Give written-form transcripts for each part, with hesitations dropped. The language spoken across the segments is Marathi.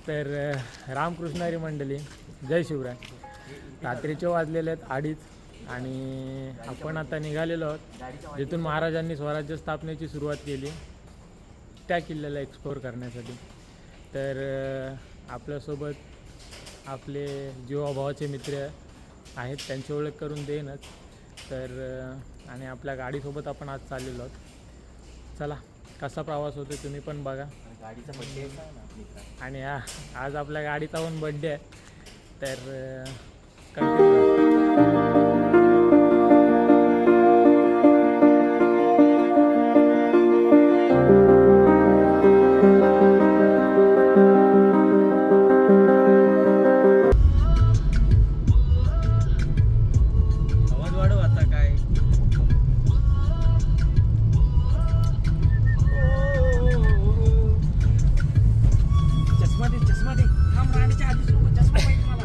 तर रामकृष्णारी मंडळी, जय शिवराय. रात्रीचे वाजलेले आहेत 2:30 आणि आपण आता निघालेलो आहोत जिथून महाराजांनी स्वराज्य स्थापनेची सुरुवात केली त्या किल्ल्याला एक्सप्लोअर करण्यासाठी. तर आपल्यासोबत आपले जीवाभावाचे मित्र आहेत, त्यांची ओळख करून देईनच. तर आणि आपल्या गाडीसोबत आपण आज चाललेलो आहोत. चला, कसा प्रवास होतो तुम्ही पण बघा. गाडीचा बड्डे आहे ना आणि आज आपल्या गाडीचा पण बड्डे आहे. तर कंटिन्यू. आवाज वाढव आता काय. चष्मा दे थांब, राणीच्या आधीच नको, चष्मा पाहिजे मला.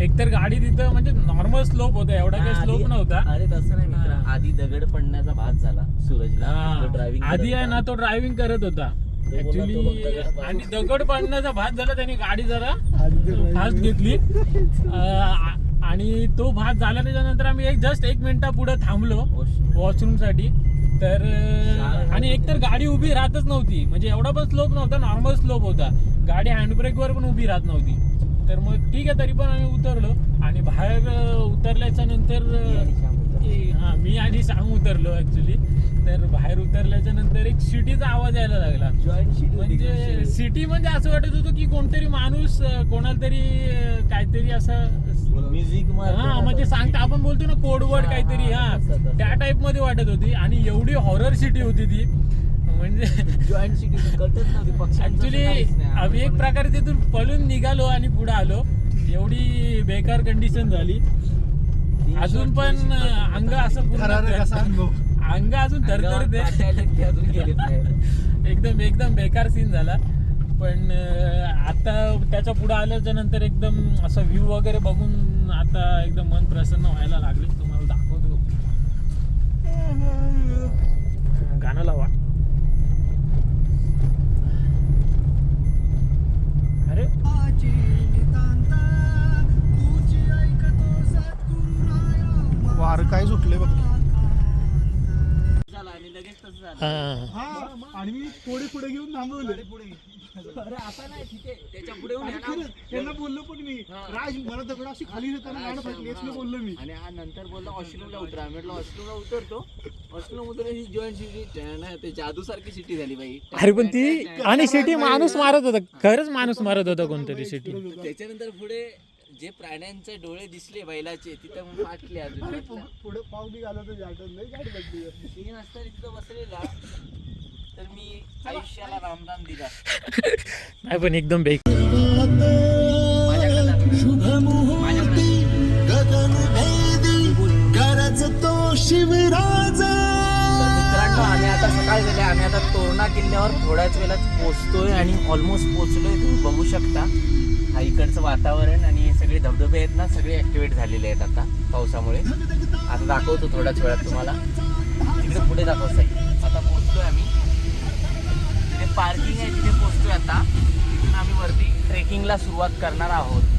एकतर गाडी तिथं म्हणजे नॉर्मल स्लोप होता, एवढा काही स्लोप नव्हता. अरे तसं नाही मित्र, आधी दगड पडण्याचा भास झाला सूरजला. ड्रायव्हिंग आधी आहे ना, तो ड्रायव्हिंग करत होता ऍक्च्युली, आणि दगड पडण्याचा भास झाला. त्याने गाडी जरा फास्ट घेतली आणि तो भास झाला. त्याच्यानंतर आम्ही जस्ट 1 मिनिटा पुढे थांबलो वॉशरूम साठी. तर आणि एकतर गाडी उभी राहतच नव्हती, म्हणजे एवढा पण स्लोप नव्हता, नॉर्मल स्लोप होता. गाडी हँडब्रेकवर पण उभी राहत नव्हती. तर मग ठीक आहे, तरी पण आम्ही उतरलो आणि बाहेर उतरल्याच्या नंतर मी आणि श्याम उतरलो ऍक्च्युली. तर बाहेर उतरल्याच्या नंतर एक सिटीचा आवाज यायला लागला. म्हणजे सिटी म्हणजे असं वाटत होतं की कोणतरी माणूस कोणाला तरी काहीतरी असं म्युझिक म्हणजे सांगता, आपण बोलतो ना कोडवर्ड काहीतरी, त्या टाइप मध्ये वाटत होती. आणि एवढी हॉरर सिटी होती ती, म्हणजे जॉईंट सिटी कळतच नव्हती. ऍक्च्युली आम्ही एक प्रकारे तिथून पळून निघालो आणि पुढे आलो. एवढी बेकार कंडिशन झाली. अजून पण अंग असं अंग अजून थरथरते. एकदम बेकार सीन झाला. पण आता त्याच्या पुढे आल्याच्या नंतर एकदम असं व्ह्यू वगैरे बघून आता एकदम मन प्रसन्न व्हायला लागले. तुम्हाला दाखवतो, गाणं लावा. अरे वार काय सुटले बघ. झाला आणि लगेच तसं हा. हा आणि मी थोडे पुढे घेऊन थांबवले. अरे आता नाही तिथे त्याच्या पुढे येऊन आणि या ना. खरंच, त्यांना बोललो पण मी, राज मला दगड अशी खाली देताना गाणं फाटली असं बोललो मी. आणि हा नंतर बोलला वॉशरूमला उतरा. मी म्हटलं वॉशरूमला उतरतो. वॉशरूम उतरली ही जॉईंट सिटी ते जादू सारखी सिटी झाली बाई. अरे पण ती आणि सिटी माणूस मारत होता, खरंच माणूस मारत होता कोणतरी सिटी. त्याच्यानंतर पुढे जे प्राण्यांचे डोळे दिसले बैलाचे तिथे मग फाटले अजून म्हटलं, पुढे पाव बी घालत जाटत नाही, गाडी बदली. मी नसता तिथं बसलेला तर मी आयुष्याला रामराम दिला. नाही पण एकदम बेक. माझ्याकडे जा. माझ्याकडे तर मित्रांनो आम्ही आता सकाळ झाली. आम्ही आता तोरणा किल्ल्यावर थोड्याच वेळात पोहोचतोय आणि ऑलमोस्ट पोहोचलोय. तुम्ही बघू शकता हा इकडचं वातावरण आणि हे सगळे धबधबे आहेत ना, सगळे ऍक्टिव्हेट झालेले आहेत आता पावसामुळे. आता दाखवतो थोड्याच वेळात तुम्हाला. तिकडे पुढे दाखव साई. आता पोहोचतोय आम्ही. तिथे पार्किंग आहे, तिथे पोहोचतोय आता. तिथून आम्ही वरती ट्रेकिंगला सुरुवात करणार आहोत.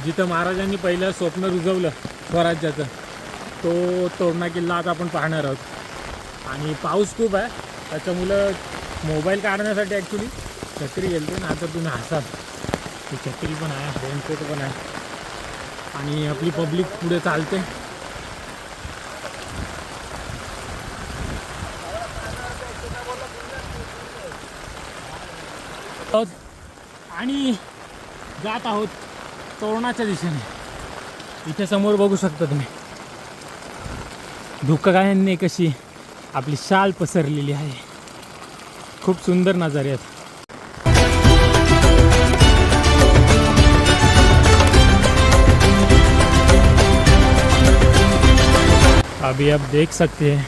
जिथं महाराजांनी पहिलं स्वप्न रुजवलं स्वराज्याचं, तो तोरणा किल्ला आज आपण पाहणार आहोत. आणि पाऊस खूप आहे त्याच्यामुळं मोबाईल काढण्यासाठी ॲक्च्युली छत्री गेलते ना. आता तुम्ही हसाल, ती छत्री पण आहे, रेनकोट पण आहे आणि आपली पब्लिक पुढे चालते. आणि जात आहोत तोरणाच्या दिशेने. इथे समोर बघू शकता तुम्ही धुक्कागायांनी कशी आपली शाल पसरलेली आहे. खूप सुंदर नजारे आहेत. अभी आप देख सकते हैं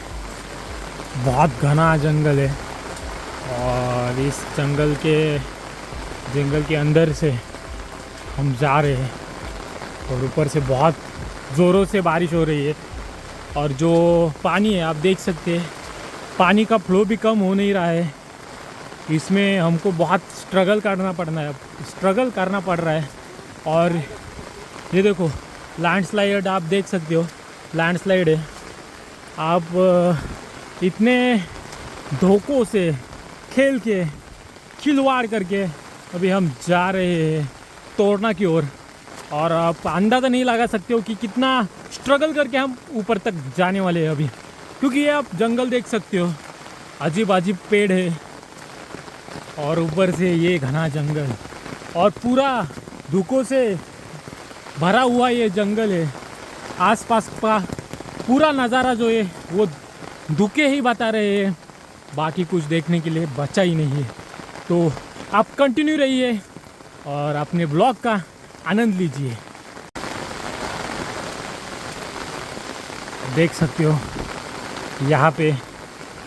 बहुत घना जंगल है और इस जंगल के अंदर से हम जा रहे हैं और ऊपर से बहुत ज़ोरों से बारिश हो रही है. और जो पानी है आप देख सकते हैं, पानी का फ्लो भी कम हो नहीं रहा है. इसमें हमको बहुत स्ट्रगल करना पड़ रहा है. और ये देखो लैंडस्लाइड आप देख सकते हो, लैंडस्लाइड है. आप इतने धोखों से खेल के खिलवाड़ करके अभी हम जा रहे हैं तोरणा की ओर. और आप अंदाज़ा नहीं लगा सकते हो कि कितना स्ट्रगल करके हम ऊपर तक जाने वाले हैं अभी. क्योंकि ये आप जंगल देख सकते हो, अजीब अजीब पेड़ है और ऊपर से ये घना जंगल और पूरा धुकों से भरा हुआ ये जंगल है. आसपास का पूरा नज़ारा जो है वो धुके ही बता रहे हैं, बाकी कुछ देखने के लिए बचा ही नहीं है. तो आप कंटिन्यू रहिए और अपने ब्लॉग का आनंद लीजिए. देख सकते हो यहाँ पे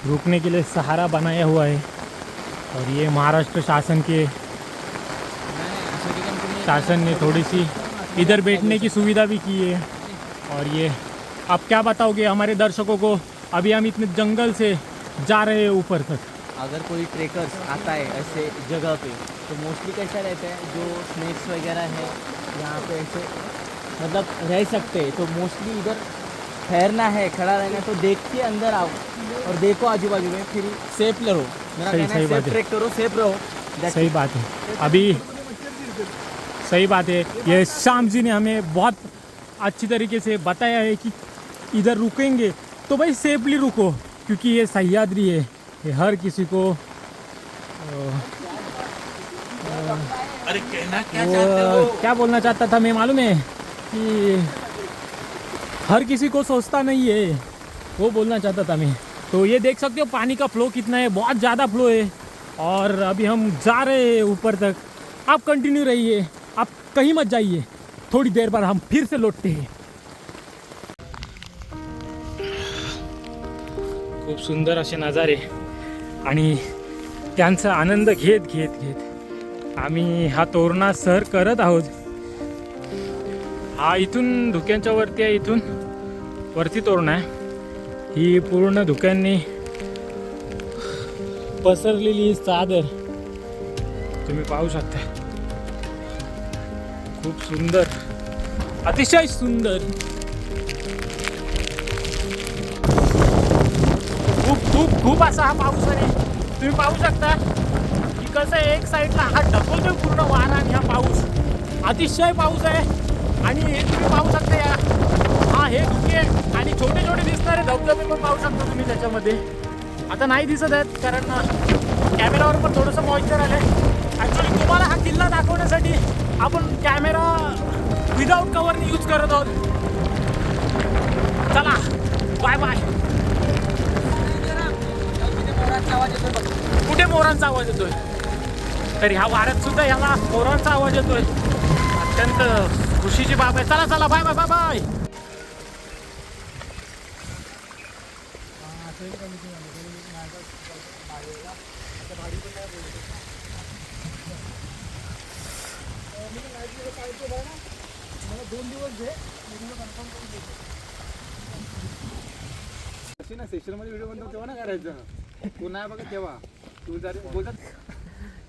रुकने के लिए सहारा बनाया हुआ है. और ये महाराष्ट्र शासन ने थोड़ी सी इधर बैठने की सुविधा भी की है. और ये आप क्या बताओगे हमारे दर्शकों को, अभी हम इतने जंगल से जा रहे हैं ऊपर तक. अगर कोई ट्रेकर्स आता है ऐसे जगह पे तो मोस्टली कैसा रहता है, जो स्नैक्स वगैरह है यहाँ पे ऐसे मतलब रह सकते हैं. तो मोस्टली इधर ठहरना है, खड़ा रहना है, तो देख के अंदर आओ और देखो आजू बाजू में, फिर सेफ रहो. मेरा कहना है सेफ ट्रेक करो, सेफ रहो. सही बात है. अभी सही बात है. ये श्याम जी ने हमें बहुत अच्छी तरीके से बताया है कि इधर रुकेंगे तो भाई सेफली रुको, क्योंकि ये सह्याद्री है. ये हर किसी को अरे कहना क्या चाहते हो? क्या बोलना चाहता था मैं मालूम है कि हर किसी को सोचता नहीं है, वो बोलना चाहता था मैं. तो ये देख सकते हो पानी का फ्लो कितना है, बहुत ज़्यादा फ्लो है. और अभी हम जा रहे हैं ऊपर तक. आप कंटिन्यू रहिए, आप कहीं मत जाइए. थोड़ी देर बाद हम फिर से लौटते हैं. खूप सुंदर असे नजारे आणि त्यांचा आनंद घेत घेत घेत आम्ही हा तोरणा सर करत आहोत. हा इथून धुक्यांच्या वरती आहे, इथून वरती तोरणा आहे. ही पूर्ण धुक्यांनी पसरलेली चादर तुम्ही पाहू शकता. खूप सुंदर, अतिशय सुंदर. खूप खूप खूप असा हा पाऊस आहे. तुम्ही पाहू शकता की कसं आहे, एक साईडला हा ढकलतोय पूर्ण वारा आणि हा पाऊस, अतिशय पाऊस आहे. आणि हे तुम्ही पाहू शकता हे धुके आणि छोटे छोटे दिसणारे धबधबे पण पाहू शकता तुम्ही त्याच्यामध्ये. आता नाही दिसत आहेत कारण कॅमेरावर पण थोडंसं मॉइश्चर आलं आहे. ॲक्च्युली तुम्हाला हा किल्ला दाखवण्यासाठी आपण कॅमेरा विदाऊट कव्हरने यूज करत आहोत. चला बाय बाय. कुठे मोरांचा आवाज येतोय? तर ह्या वाऱ्यात सुद्धा ह्याला मोरांचा आवाज येतोय. अत्यंत खुशीची बाब आहे. चला चला बाय बाय बाय बाय.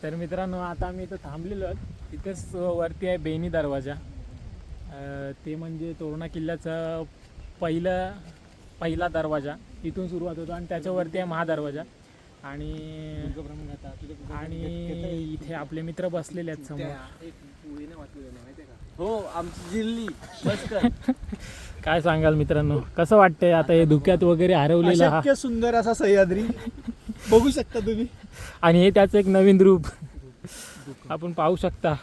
तर मित्रांनो, आता आम्ही इथं थांबलेलो आहोत. इथेच वरती आहे बेनी दरवाजा. ते म्हणजे तोरणा किल्ल्याचा पहिला दरवाजा इथून सुरुवात होतो आणि त्याच्यावरती आहे महादरवाजा. आणि इथे आपले मित्र बसलेले आहेत समोर. हो, आमची जिल्ली बस. काय सांगाल मित्रांनो, कसं वाटतंय आता हे धुक्यात वगैरे हरवलेला हा अशक्य सुंदर असा सह्याद्री बघू शकता तुम्ही. आणि हे त्याचं एक नवीन रूप आपण पाहू शकता.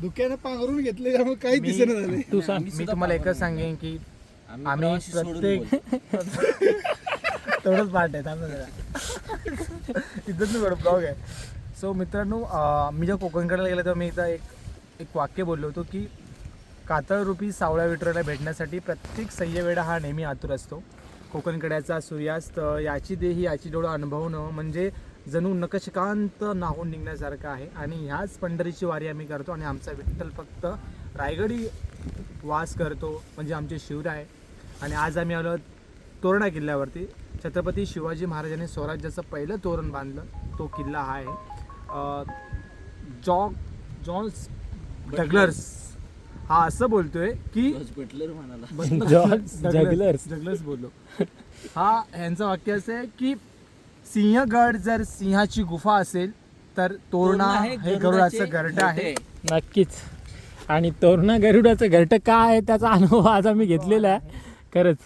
धुक्यानं पांघरून घेतले त्यामुळे काही दिसेना झाले. तू सांग. मी तुम्हाला एकच सांगेन की आम्ही प्रत्येक तेवढंच पार्ट आहे तिथंच मी ब्लॉग आहे. सो मित्रांनो, मी जेव्हा कोकणकडेला गेलो तेव्हा मी इथं एक वाक्य बोललो होतो की कातळरूपी सावळ्या विठुरायाला भेटण्यासाठी प्रत्येक सह्यवेडा हा नेहमी आतुर असतो. कोकणकड्याचा सूर्यास्त, याची देही याची डोळं अनुभवणं म्हणजे जणू नकशकांत नाहून निघण्यासारखं आहे. आणि ह्याच पंढरीची वारी आम्ही करतो आणि आमचा विठ्ठल फक्त रायगडी वास करतो म्हणजे आमचे शिवराय. आणि आज आम्ही आलो तोरणा किल्ल्यावरती. छत्रपती शिवाजी महाराजांनी स्वराज्याचं पहिलं तोरण बांधलं तो किल्ला हा आहे. जॉन्स डग्लर्स हा असं बोलतोय की डग्लर्स बोललो. हा ह्यांचं वाक्य असं आहे की सिंहगड जर सिंहाची गुफा असेल तर तोरणा हे गरुडाचं घरटं आहे. नक्कीच. आणि तोरणा गरुडाचं घरटं काय आहे त्याचा अनुभव आज आम्ही घेतलेला आहे खरंच.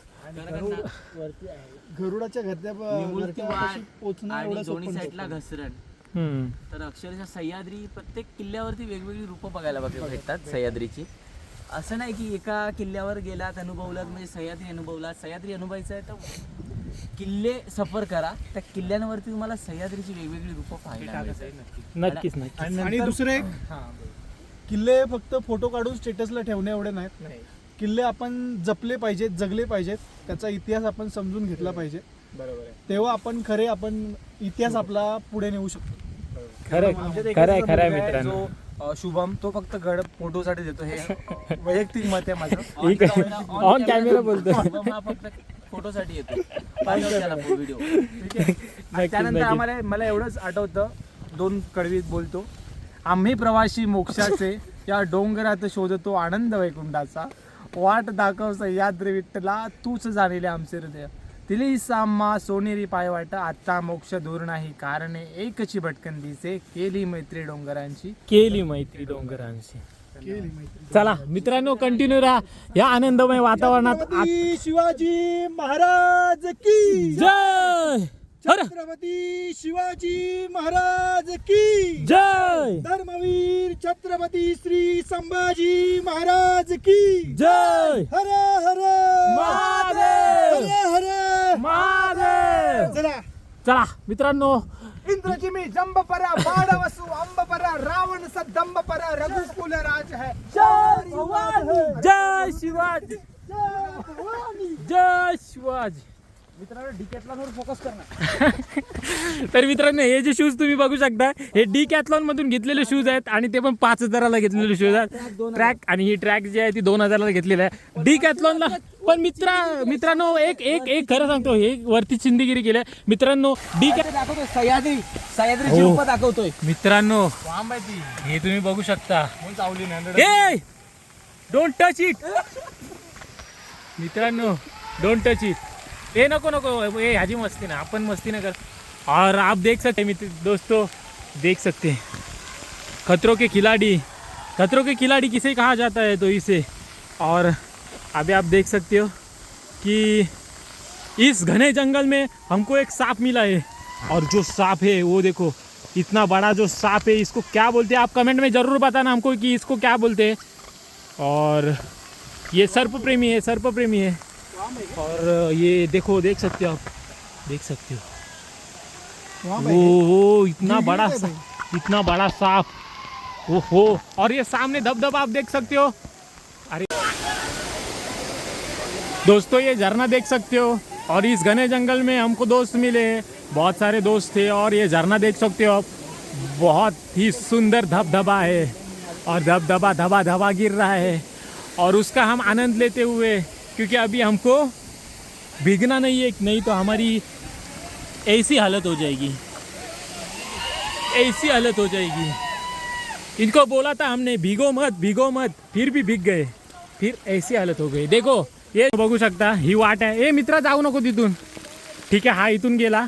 गरुडाच्या घरट्यापाशी पोहोचणं आणि एवढं दोन्ही सोपं साईडला नसतं. घसरण. हम्म. तर अक्षरशः सह्याद्री प्रत्येक किल्ल्यावरती वेगवेगळी रूपं बघायला भेटतात सह्याद्रीची. असं नाही की एका किल्ल्यावर गेलात अनुभवलात म्हणजे सह्याद्री अनुभवलात. सह्याद्री अनुभवायचं आहे तर किल्ले सफर करा. त्या किल्ल्यांवरती तुम्हाला सह्याद्रीची वेगवेगळी रूपं पाहायला मिळतात. नक्कीच नक्कीच. आणि दुसरे एक, किल्ले फक्त फोटो काढून स्टेटसला ठेवणे एवढे नाहीत. किल्ले आपण जपले पाहिजेत, जगले पाहिजेत, त्याचा इतिहास आपण समजून घेतला पाहिजे. बरोबर आहे. तेव्हा आपण इतिहास आपला पुढे नेऊ शकतो. खरंय मित्रांनो. शुभम तो फक्त गड फोटोसाठी देतो हे वैयक्तिक मत आहे माझं. ऑन कॅमेरा बोलतो. हा फक्त फोटोसाठी येतो. पाहिजे त्याला व्हिडिओ. त्यानंतर मला एवढंच आठवतं, 2 कडवीत बोलतो. आम्ही प्रवासी मोक्षाचे या डोंगरात शोधतो आनंद वैकुंठाचा. वाट दाखव सह्याद्री विठ्ठला तूच जाणीले आमचे हृदय. तिली साम्मा सोनेरी पायवाट आता मोक्ष दूर नाही कारणे एकची भटकन दिसे केली मैत्री डोंगरांची. चला मित्रांनो, कंटिन्यू राहा या आनंदमय वातावरणात. छत्रपती शिवाजी महाराज की जय. छत्रपती शिवाजी महाराज की जय. धर्मवीर छत्रपती श्री संभाजी महाराज की जय. हर हर महादेव. हर हर महादेव. चला चला मित्रांनो, इंद्रजिमी जंब परा बाण वसु अंब परा रावण सदंब परा रघुकुल राज है. जय शिवाजी. जय शिवाजी. मित्रांनो डिकॅथलॉनवर फोकस करणार. तर मित्रांनो हे जे शूज तुम्ही बघू शकता हे डिकॅथलॉन मधून घेतलेले शूज आहेत आणि ते पण 5,000ला घेतलेले शूज आहेत ट्रॅक. आणि ही ट्रॅक जी आहे ती 2,000ला घेतलेली आहे डिकॅथलॉनला. पण मित्रांनो एक खरं सांगतो हे वरती चिंदीगिरी केली आहे मित्रांनो. दाखवतोय सह्याद्रीची रूप दाखवतोय मित्रांनो वाम आहे ती हे तुम्ही बघू शकता. म्हणून चावली नाही. ए डोंट टच इट मित्रांनो, डोंट टच इट. ए नको ए हाजी मस्ती ना, अपन मस्ती ना कर. और आप देख सकते मित्र दोस्तों, देख सकते हैं खतरों के खिलाड़ी किसे कहा जाता है तो इसे. और अभी आप देख सकते हो कि इस घने जंगल में हमको एक सांप मिला है. और जो सांप है वो देखो इतना बड़ा जो सांप है, इसको क्या बोलते हैं आप कमेंट में ज़रूर बताना हमको कि इसको क्या बोलते हैं. और ये सर्प प्रेमी है. और ये देखो देख सकते हो आप, देख सकते हो वो इतना बड़ा सांप. ओहो. और ये सामने धबधबा आप देख सकते हो. अरे दोस्तों ये झरना देख सकते हो. और इस घने जंगल में हमको दोस्त मिले, बहुत सारे दोस्त थे. और ये झरना देख सकते हो आप, बहुत ही सुंदर धबधबा है. और धबधबा धबा गिर रहा है और उसका हम आनंद लेते हुए, क्योंकि अभी हमको भीगना नहीं तो हमारी ऐसी हालत हो जाएगी. इनको बोला था हमने भीगो मत, फिर भी भीग गए, फिर ऐसी हालत हो गई. देखो ये बघू शकता ही वाट आहे. ए मित्रा जाऊ नको तिथून. ठीक आहे हा इथून गेला,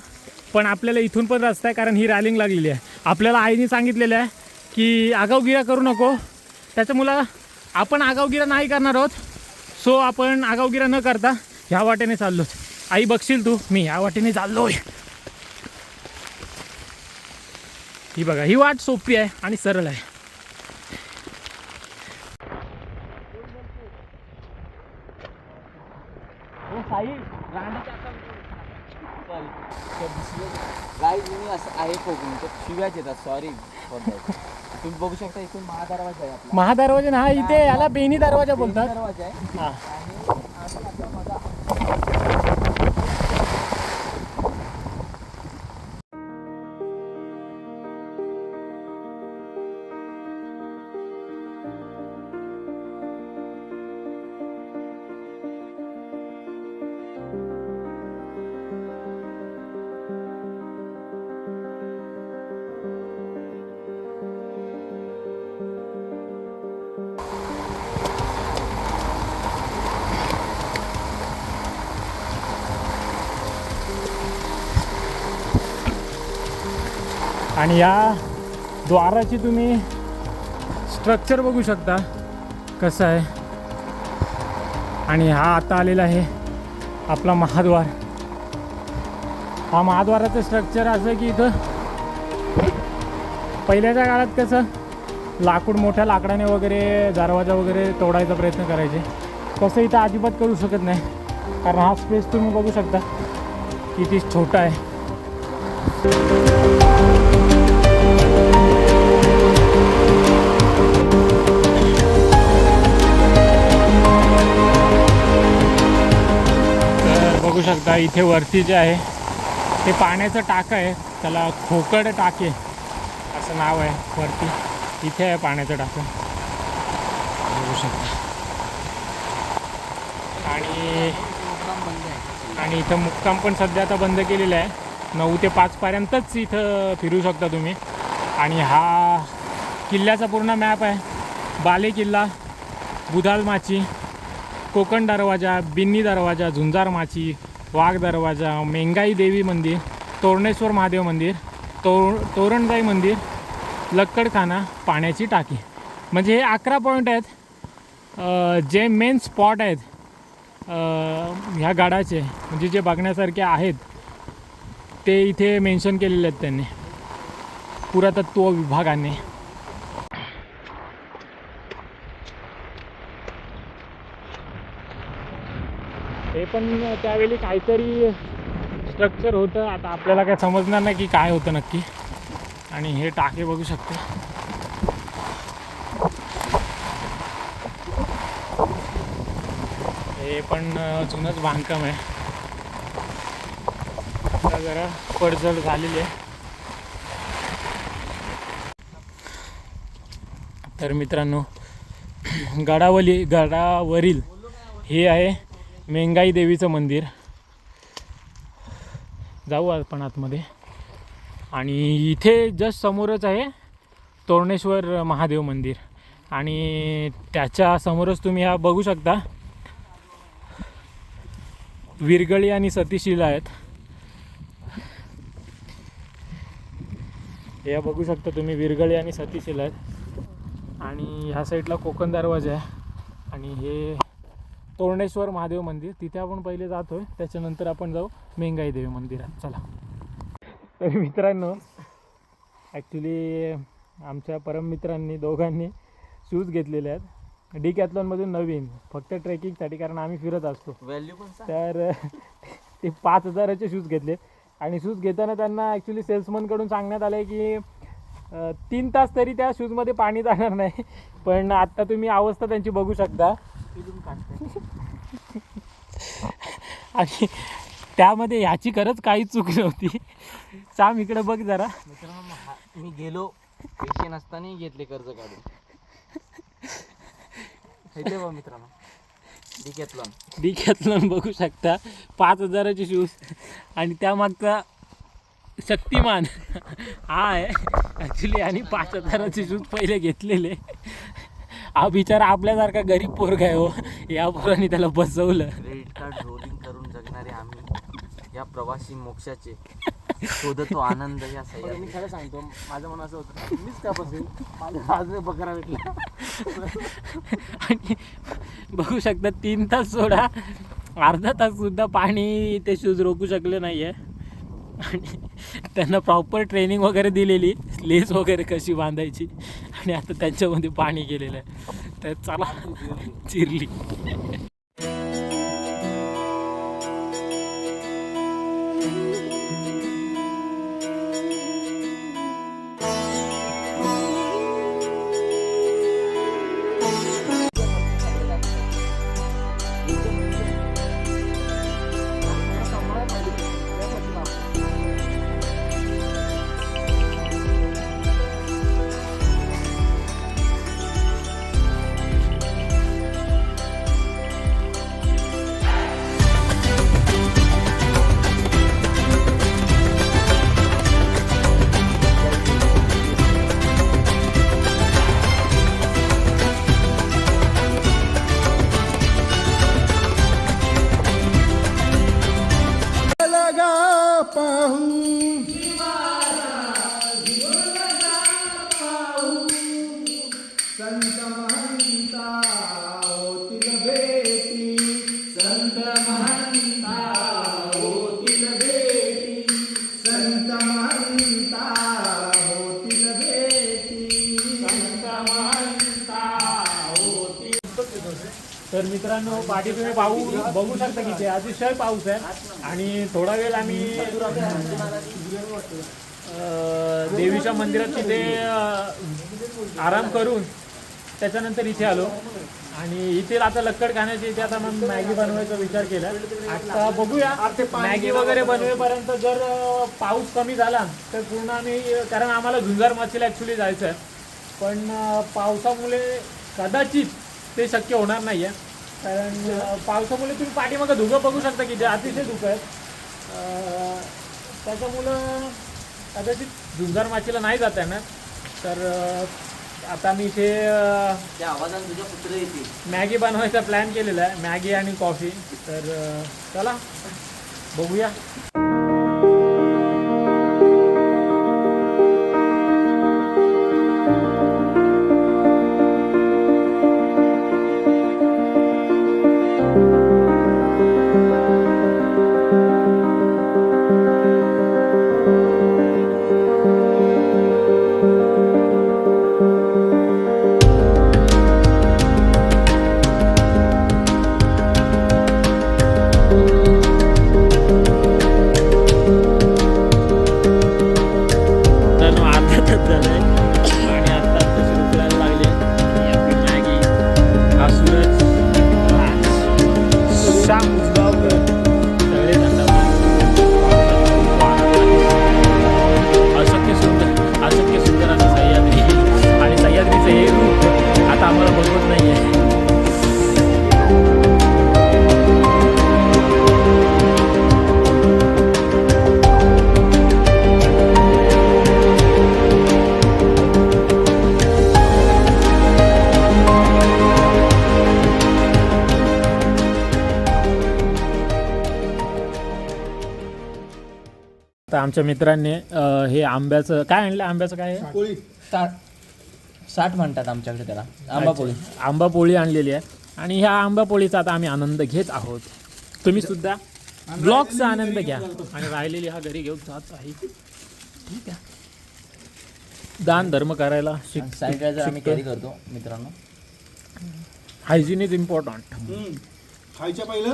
पण आपल्याला इथून पण रस्ता आहे कारण ही रॅलिंग लागलेली आहे. आपल्याला आईने सांगितलेलं आहे की आगावगिरा करू नको, त्याच्यामुळं आपण आगावगिरा नाही करणार आहोत. सो आपण आगावगिरा न करता ह्या वाटेने चाललो. आई बघशील तू, मी ह्या वाटेने चाललोय. ही बघा ही वाट सोपी आहे आणि सरळ आहे. असं आहे कोकण तर शिव्याच येतात. सॉरी तुम्ही बघू शकता इथून महादरवाजा आहे आपला. महादरवाजा ना इथे याला बेनी दरवाजा बोलतात. दरवाजा आहे. हा. आणि आता बघा आणि या द्वाराची तुम्ही स्ट्रक्चर बघू शकता कसं आहे. आणि हा आता आलेला आहे आपला महाद्वार. हा महाद्वाराचं स्ट्रक्चर असं की इथं पहिल्याच्या काळात कसं लाकूड मोठ्या लाकडाने वगैरे दरवाजा वगैरे तोडायचा प्रयत्न करायचे, तसं इथं अजिबात करू शकत नाही कारण हा स्पेस तुम्ही बघू शकता किती छोटा आहे. बघू शकता इथे वरती जे आहे ते पाण्याचं टाकं आहे, त्याला खोकड टाके असं नाव आहे. वरती इथे आहे पाण्याचं टाकं बघू शकता. आणि इथं मुक्काम पण सध्या आता बंद केलेलं आहे. 9 ते 5 पर्यंतच इथं फिरू शकता तुम्ही. आणि हा किल्ल्याचा पूर्ण मॅप आहे. बाले किल्ला, बुधाल माची, कोकण दरवाजा, बिन्नी दरवाजा, झुंजार माची, वाघ दरवाजा, मेंगाई देवी मंदिर, तोरणेश्वर महादेव मंदिर, तोरणजाई मंदिर, लक्कडखाना, पाण्याची टाकी. म्हणजे हे 11 पॉईंट आहेत जे मेन स्पॉट आहेत ह्या गडाचे, म्हणजे जे बघण्यासारखे आहेत ते इथे मेन्शन केलेले आहेत त्यांनी पुरातत्व विभागाने. हे पण त्यावेळी काहीतरी स्ट्रक्चर होतं, आता आपल्याला काय समजणार नाही की काय होतं नक्की. आणि हे टाके बघू शकते. हे पण जुनंच बांधकाम आहे. जागा जरा पडझड झालेली आहे. तर मित्रांनो, गडावरील हे आहे मेंगाई देवीचं मंदिर. जाऊ आपण आतमध्ये. आणि इथे जस्ट समोरच आहे तोरणेश्वर महादेव मंदिर आणि त्याच्या समोरच तुम्ही हा बघू शकता विरगळी आणि सतीशिला आहेत. हे बघू शकता तुम्ही, विरगळी आणि सतीशिला आहेत. आणि ह्या साईडला कोकण दरवाजा आहे आणि हे तोरणेश्वर महादेव मंदिर. तिथे आपण पहिले जातोय, त्याच्यानंतर आपण जाऊ मेंगाई देवी मंदिरात. चला. तर मित्रांनो, ॲक्च्युली आमच्या परममित्रांनी दोघांनी शूज घेतलेले आहेत डिकॅथलॉनमधून नवीन, फक्त ट्रेकिंगसाठी, कारण आम्ही फिरत असतो. व्हॅल्यू पण सांग. तर ते 5,000चे शूज घेतले आणि शूज घेताना त्यांना ॲक्च्युली सेल्समनकडून सांगण्यात आलं आहे की 3 तास तरी त्या शूजमध्ये पाणी जाणार नाही. पण आत्ता तुम्ही अवस्था त्यांची बघू शकता आणि त्यामध्ये ह्याची खरंच काहीच चूक नव्हती. साम इकडे बघ जरा. मित्रांनो, मी गेलो पैसे नसताना घेतले कर्ज काढून. इथे बघ मित्रांनो, डिकॅथलॉन बघू शकता, 5,000चे शूज आणि त्यामागचा शक्तिमान हा आहे ॲक्च्युली. आणि 5,000चे शूज पहिले घेतलेले. हा बिचारा आपल्यासारखा गरीब पोरगा आहे हो, या पोरांनी त्याला बसवलं. क्रेडिट कार्ड रोलिंग करून जगणारे आम्ही या प्रवासी मोक्षाचे शोधतो आनंद या सह्याद्री. मी खरं सांगतो, माझं मन असं होतं मीच का बसेल, माझ्या बाजूने बकरा भेटला. आणि बघू शकता 3 तास सोडा, अर्धा तास सुद्धा पाणी ते शूज रोखू शकले नाही आहे. आणि त्यांना प्रॉपर ट्रेनिंग वगैरे दिलेली, लेस वगैरे कशी बांधायची, आणि आता त्यांच्यामध्ये पाणी गेलेलं आहे. तर चला, चिरली. तर मित्रांनो, पाठी तुम्ही बघू शकता की ते अतिशय पाऊस आहे. आणि थोडा वेळ आम्ही देवीच्या मंदिरात तिथे आराम करून त्याच्यानंतर इथे आलो. आणि इथे आता लक्कड खाण्याची इथे आता मग मॅगी बनवायचा विचार केला. आता बघूया, मॅगी वगैरे बनवेपर्यंत जर पाऊस कमी झाला तर पूर्ण आम्ही, कारण आम्हाला झुंजार माचीला ॲक्च्युली जायचं आहे, पण पावसामुळे कदाचित ते शक्य होणार नाही आहे. कारण पावसामुळे तुम्ही पाठीमागं धुकं बघू शकता की ते अतिशय धुकं आहेत. त्याच्यामुळं कदाचित झुंजार माचीला नाही जाता येणार. तर आता मी इथे त्या आवाजाने तुझ्या पुत्र येते. मॅगी बनवायचा प्लॅन केलेला आहे, मॅगी आणि कॉफी. तर चला बघूया. आता आमच्या मित्रांनी हे आंब्याचं काय आणलं, आंब्याचं काय आहे? पोळी 60 म्हणतात आमच्याकडे त्याला, आंबापोळी. आंबा पोळी आणलेली आहे आणि ह्या आंबा पोळीचा आता आम्ही आनंद घेत आहोत. तुम्ही सुद्धा ब्लॉगचा आनंद घ्या. आणि राहिलेली हा घरी घेऊन जात आहे. ठीक आहे, दान धर्म करायला सॅनिटायझर आम्ही कॅरी करतो मित्रांनो. Hygiene is important. खायच्या पहिलं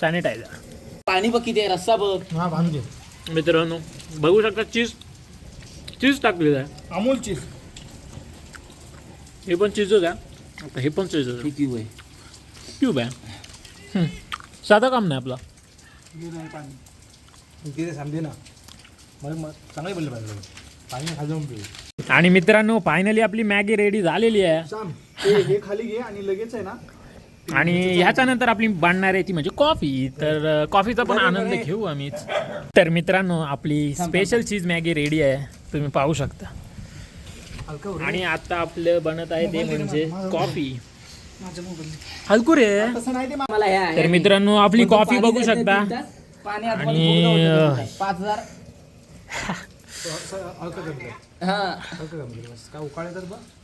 सॅनिटायझर. पाणी बघ किती आहे, रस्सा बघ. हा भांगे मित्रांनो बघू शकता, चीज टाकलेलं आहे. अमूल चीज. हे पण चीजच आहे. आता हे पण चीजच आहे. क्यूब आहे. क्यूब आहे. साधा काम नाही आपला. तिथे सांगते ना मला चांगले बोलले पाहिजे पाणी खाजवून पिऊ. आणि मित्रांनो फायनली आपली मॅगी रेडी झालेली आहे. सांग हे खाली घे आणि लगेच आहे ना. आणि ह्याच्या नंतर आपली बांधणार आहे ती म्हणजे कॉफी. तर कॉफीचा पण आनंद घेऊ आम्हीच. तर मित्रांनो आपली स्पेशल चीज मॅगी रेडी आहे, तुम्ही पाहू शकता. आणि आता आपलं बनत आहे ते म्हणजे कॉफी. हलकू रे. मला हे आहे. तर मित्रांनो आपली कॉफी बघू शकता. पाणी आणि 5000.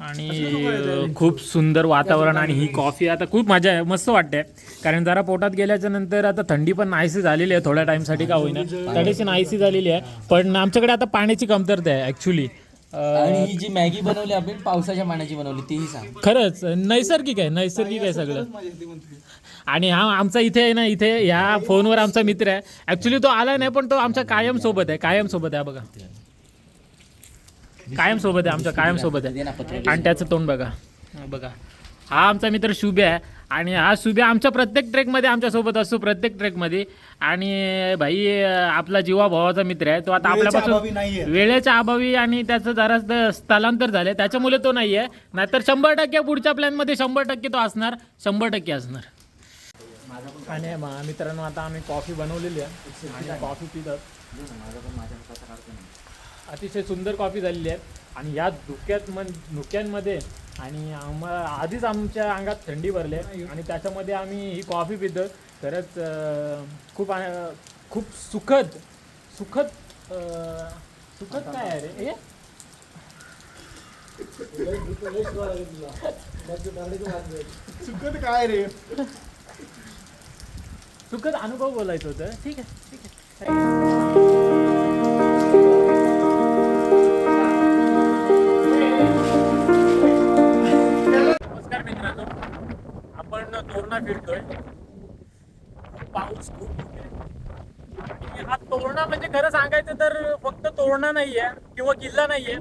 आणि खूप सुंदर वातावरण आणि ही कॉफी आता खूप मजा आहे, मस्त वाटते. कारण जरा पोटात गेल्याच्या नंतर आता थंडी पण नाहीशी झालेली आहे थोड्या टाइमसाठी का होईना, थोडीशी नाहीशी झालेली आहे. पण आमच्याकडे आता पाण्याची कमतरता आहे ॲक्च्युली. आणि ही जी मॅगी बनवली आपण पावसाच्या पाण्याची बनवली तीही सांग. खरंच नैसर्गिक आहे सगळं. आणि हा आमचा इथे आहे ना, इथे ह्या फोनवर आमचा मित्र आहे. ॲक्च्युली तो आला नाही पण तो आमच्या कायम सोबत आहे बघा. कायम सोबत आहे आमच्या, कायम सोबत आहे. आणि त्याचं तोंड बघा बघा. हा आमचा मित्र शुभ्या आहे. आणि हा शुभ्या आमच्या प्रत्येक ट्रेकमध्ये आमच्यासोबत असतो, प्रत्येक ट्रेकमध्ये. आणि भाई आपला जीवा भावाचा मित्र आहे. तो आता आपल्यापासून वेळेच्या अभावी आणि त्याचं जरा स्थलांतर झालं त्याच्यामुळे तो नाही आहे. नाहीतर 100% पुढच्या प्लॅनमध्ये 100% तो असणार, 100% असणार. आणि मित्रांनो आता आम्ही कॉफी बनवलेली आहे आणि कॉफी पितात. अतिशय सुंदर कॉफी झालेली आहे. आणि या धुक्यांमध्ये आणि आधीच आमच्या अंगात थंडी भरली आहे आणि त्याच्यामध्ये आम्ही ही कॉफी पितो. खरंच खूप सुखद काय आहे रे हे. सुखद काय रे. सुखद अनुभव बोलायचं होतं. ठीक आहे. नमस्कार मित्रांनो, आपण तोरणा फिरतोय. पाऊस खूप आहे. आणि हा तोरणा म्हणजे खरं सांगायचं तर फक्त तोरणा नाहीये किंवा किल्ला नाहीये,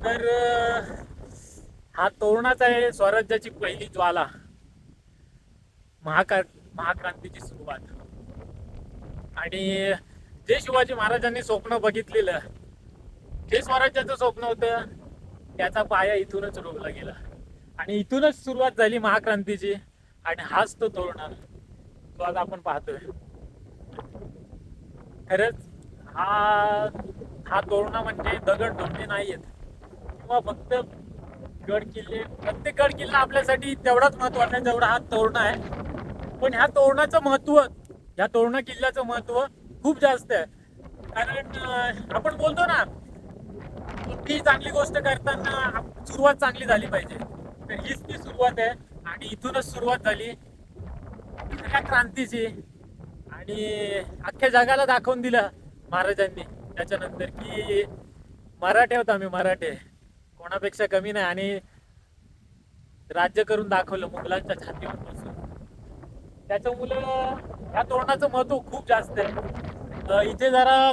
तर हा तोरणाच आहे. स्वराज्याची पहिली ज्वाला, महाक्रांतीची सुरुवात. आणि जे शिवाजी महाराजांनी स्वप्न बघितलेलं, जे स्वराज्याचं स्वप्न होतं, त्याचा पाया इथूनच रोवला गेला आणि इथूनच सुरुवात झाली महाक्रांतीची. आणि हाच तो तोरणा तो आज आपण पाहतोय. खरंच हा तोरणा म्हणजे दगड धोंडे नाहीयेत किंवा फक्त गड किल्ले. प्रत्येक गड किल्ला आपल्यासाठी तेवढाच महत्वाचा आहे जेवढा हा तोरणा आहे. पण ह्या तोरणाचं महत्व, ह्या तोरणा किल्ल्याचं महत्व खूप जास्त आहे. कारण आपण बोलतो ना, कोणतीही चांगली गोष्ट करताना सुरुवात चांगली झाली पाहिजे. तर हीच ती सुरुवात आहे. आणि इथूनच सुरुवात झाली या क्रांतीची. आणि अख्ख्या जगाला दाखवून दिलं महाराजांनी त्याच्यानंतर की मराठे होतो आम्ही, मराठे कोणापेक्षा कमी नाही. आणि राज्य करून दाखवलं मुघलांच्या छातीवर बसून. त्याच्यामुळं ह्या तोरणाचं महत्व खूप जास्त आहे. इथे जरा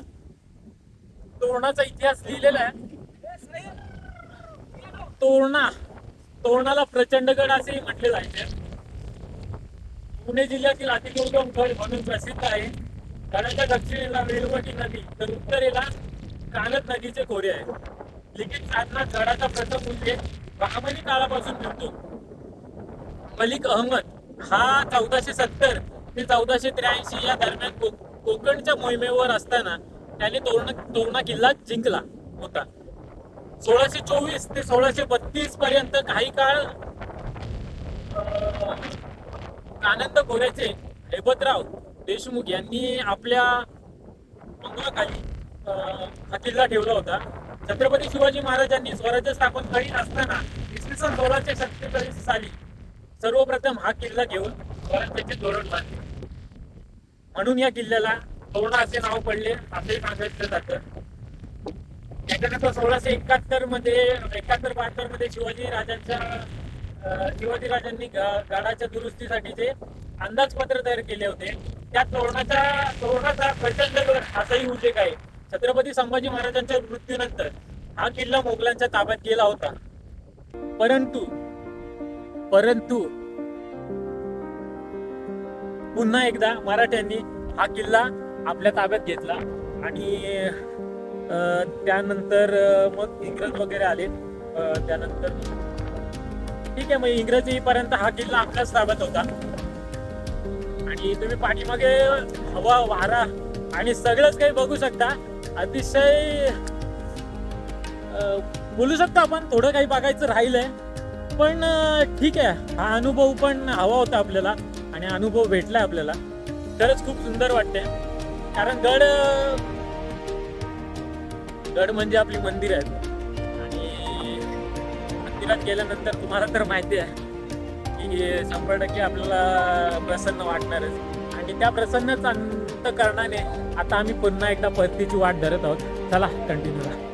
तोरणाचा इतिहास लिहिलेला आहे. तोरणाला प्रचंडगड असेही म्हटले जायचे. पुणे जिल्ह्यातील अतिदुर्गम गड म्हणून प्रसिद्ध आहे. गडाच्या दक्षिणेला वेलवटी नदी तर उत्तरेला कानद नदीचे खोरे आहे. लिखित साधना गडाचा प्रथम उल्लेख बहामनी काळापासून मिळतो. मलिक अहमद हा 1470 ते 1483 या दरम्यान कोकणच्या मोहिमेवर असताना त्याने तोरणा किल्ला जिंकला होता. 1624 ते 1632 पर्यंत काही काळ आनंद खोऱ्याचे हेबतराव देशमुख यांनी आपल्या अंगाखाली हा किल्ला ठेवला होता. छत्रपती शिवाजी महाराजांनी स्वराज्य स्थापन करीत असताना इसवी सन 1647 साली सर्वप्रथम हा किल्ला घेऊन स्वराज्याचे धोरण बांधले. म्हणून या किल्ल्याला तोरणा असे नाव पडले असे सांगितलं जातं. त्याच्यानंतर 1671 मध्ये 71-72 मध्ये शिवाजी राजांनी गडाच्या दुरुस्तीसाठीचे अंदाजपत्र तयार केले होते. त्या तोरणाचा प्रचंड गड असाही उल्लेख आहे. छत्रपती संभाजी महाराजांच्या मृत्यूनंतर हा किल्ला मोगलांच्या ताब्यात गेला होता. परंतु पुन्हा एकदा मराठ्यांनी हा किल्ला आपल्या ताब्यात घेतला आणि त्यानंतर मग इंग्रज वगैरे आले. त्यानंतर ठीक आहे, मग इंग्रजीपर्यंत हा किल्ला आपल्याच ताब्यात होता. आणि तुम्ही पाठीमागे हवा, वारा आणि सगळंच काही बघू शकता. अतिशय बोलू शकतो आपण, थोडं काही बघायचं राहिलंय, पण ठीक आहे, हा अनुभव पण हवा होता आपल्याला आणि अनुभव भेटलाय आपल्याला. खरंच खूप सुंदर वाटते. कारण गड म्हणजे आपली मंदिर आहेत आणि मंदिरात गेल्यानंतर तुम्हाला तर माहिती आहे की 100% आपल्याला प्रसन्न वाटणारच. आणि त्या प्रसन्नच अंतःकरणाने आता आम्ही पुन्हा एकदा परतीची वाट धरत आहोत. चला कंटिन्यू करा.